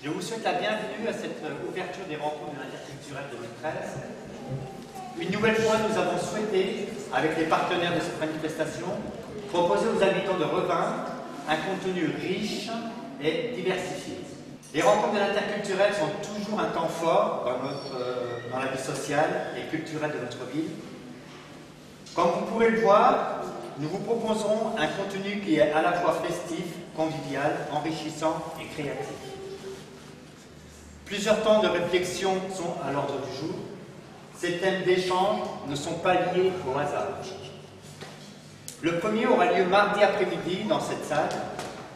Je vous souhaite la bienvenue à cette ouverture des rencontres de l'interculturel 2013. Une nouvelle fois, nous avons souhaité, avec les partenaires de cette manifestation, proposer aux habitants de Revin un contenu riche et diversifié. Les rencontres de l'interculturel sont toujours un temps fort dans la vie sociale et culturelle de notre ville. Comme vous pouvez le voir, nous vous proposerons un contenu qui est à la fois festif, convivial, enrichissant et créatif. Plusieurs temps de réflexion sont à l'ordre du jour. Ces thèmes d'échange ne sont pas liés au hasard. Le premier aura lieu mardi après-midi dans cette salle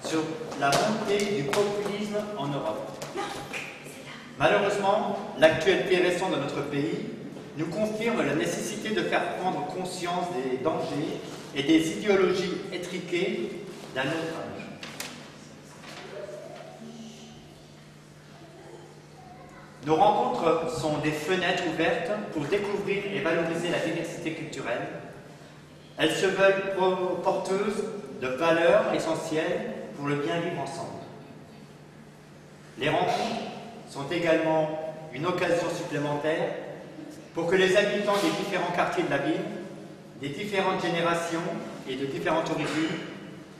sur la montée du populisme en Europe. Malheureusement, l'actualité récente de notre pays nous confirme la nécessité de faire prendre conscience des dangers et des idéologies étriquées d'un autre âge. Nos rencontres sont des fenêtres ouvertes pour découvrir et valoriser la diversité culturelle. Elles se veulent porteuses de valeurs essentielles pour le bien vivre ensemble. Les rencontres sont également une occasion supplémentaire pour que les habitants des différents quartiers de la ville, des différentes générations et de différentes origines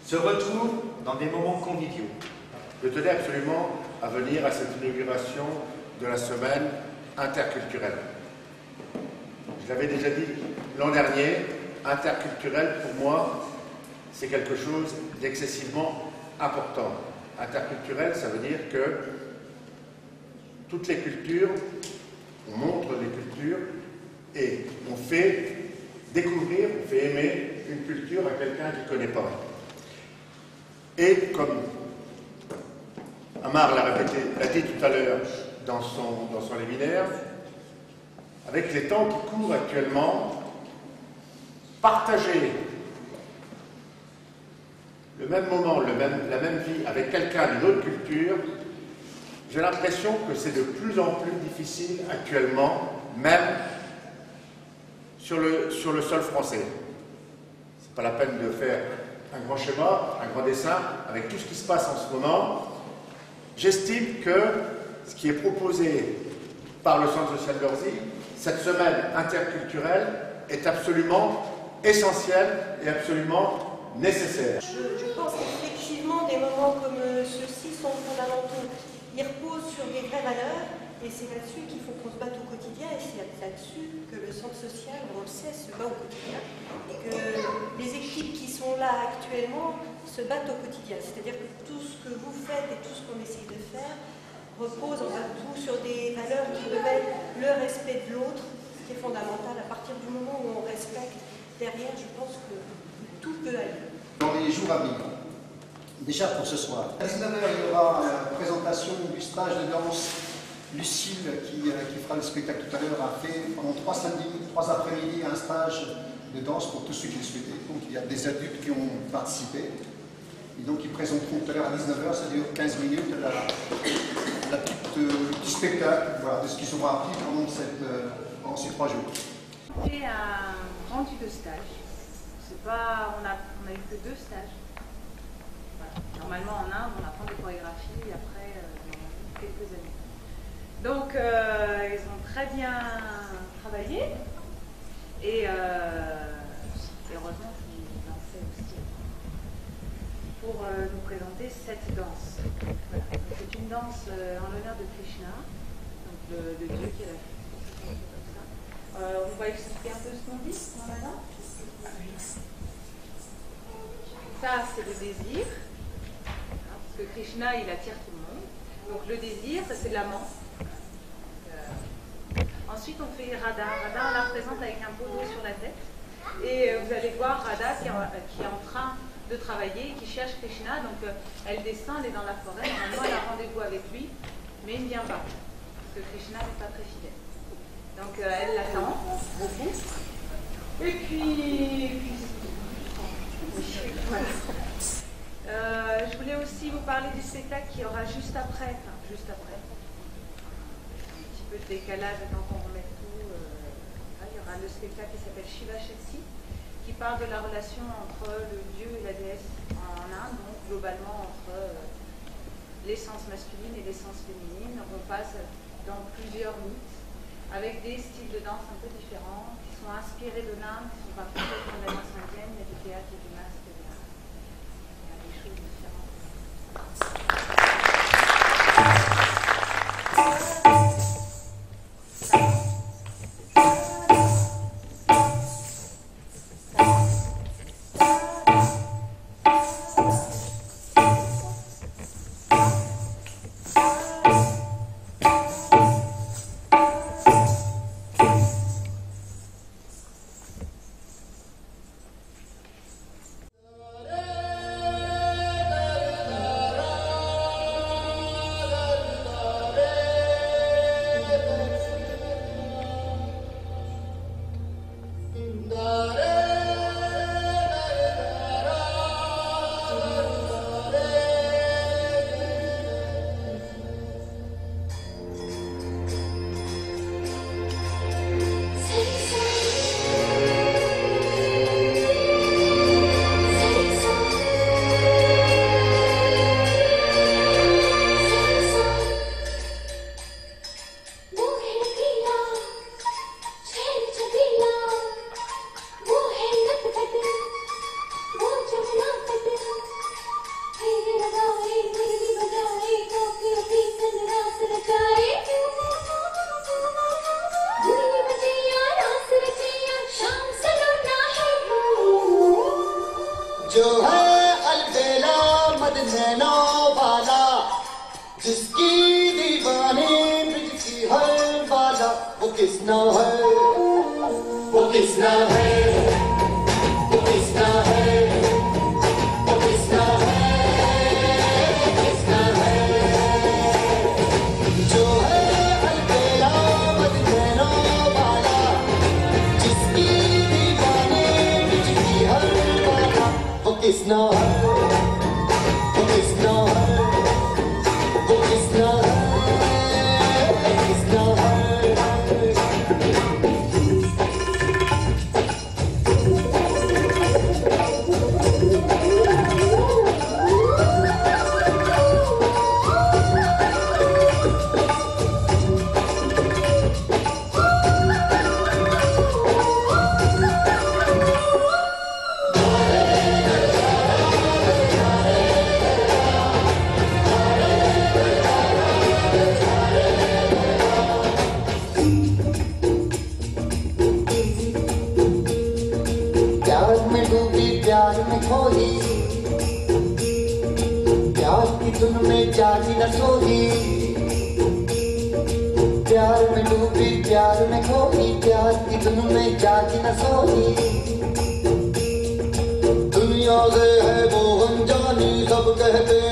se retrouvent dans des moments conviviaux. Je tenais absolument à venir à cette inauguration de la semaine interculturelle. Je l'avais déjà dit l'an dernier, interculturel pour moi, c'est quelque chose d'excessivement important. Interculturel, ça veut dire que toutes les cultures, on montre des cultures et on fait découvrir, on fait aimer une culture à quelqu'un qui ne connaît pas. Et comme Amar l'a dit tout à l'heure dans son liminaire, avec les temps qui courent actuellement, partager le même moment, la même vie avec quelqu'un d'une autre culture, j'ai l'impression que c'est de plus en plus difficile actuellement, même sur le sol français. C'est pas la peine de faire un grand schéma, un grand dessin, avec tout ce qui se passe en ce moment. J'estime que ce qui est proposé par le Centre social d'Orzy, cette semaine interculturelle, est absolument essentiel et absolument nécessaire. Je pense qu'effectivement, des moments comme ceux-ci sont fondamentaux. Ils reposent sur des vraies valeurs et c'est là-dessus qu'il faut qu'on se batte au quotidien et c'est là-dessus que le centre social, on le sait, se bat au quotidien et que les équipes qui sont là actuellement se battent au quotidien. C'est-à-dire que tout ce que vous faites et tout ce qu'on essaye de faire repose avant tout sur des valeurs qui révèlent le respect de l'autre, ce qui est fondamental. À partir du moment où on respecte, derrière, je pense que tout peut aller. Dans les jours à venir, déjà pour ce soir, à 19h, il y aura la présentation du stage de danse. Lucille, qui fera le spectacle tout à l'heure, a fait pendant 3 après-midi un stage de danse pour tous ceux qui le souhaitaient. Donc il y a des adultes qui ont participé. Et donc ils présenteront tout à l'heure à 19h, ça dure 15 minutes, le petit spectacle, voilà, de ce qu'ils auront appris pendant ces 3 jours. J'ai un rendu de stage. On a eu que 2 stages. Voilà. Normalement en Inde, on apprend des chorégraphies après quelques années. Donc ils ont très bien travaillé et heureusement qu'ils dansaient aussi pour nous présenter cette danse. Voilà. C'est une danse en l'honneur de Krishna, donc de Dieu qui a la comme ça. On va expliquer un peu ce qu'on dit maintenant. Ça, c'est le désir, parce que Krishna, il attire tout le monde. Donc le désir, ça c'est l'amant. Ensuite, on fait Radha. Radha, on la représente avec un pot d'eau sur la tête. Et vous allez voir Radha qui est en train de travailler, qui cherche Krishna. Donc elle descend, elle est dans la forêt. Normalement, elle a rendez-vous avec lui, mais il ne vient pas, parce que Krishna n'est pas très fidèle. Donc elle l'attend beaucoup. Et puis voilà. Je voulais aussi vous parler du spectacle qui aura juste après. Un petit peu de décalage quand on remet tout. Il y aura le spectacle qui s'appelle Shiva Shakti, qui parle de la relation entre le dieu et la déesse en Inde, donc globalement entre l'essence masculine et l'essence féminine. On passe dans plusieurs mythes, avec des styles de danse un peu différents, qui sont inspirés de l'Inde, qui ne sont pas complètement de la danse indienne, mais du théâtre et du masque. Il y a des choses différentes. जो है अलबेला मदनैनो वाला, जिसकी दीवानी ब्रिज की हर बाला, वो किसना है, वो किसना है, वो किसना है, वो किसना है, किसना है। जो है अलबेला मदनैनो वाला, जिसकी दीवानी ब्रिज की हर बाला, वो किसना है, वो किसना है, वो किसना है, किसना है। प्यार में डूबी प्यार में खोई, प्यार की धुन में जागी न सोई। प्यार में डूबी प्यार में खोई, प्यार की धुन में जागी न सोई। दुनिया से है वो अनजानी, सब कहते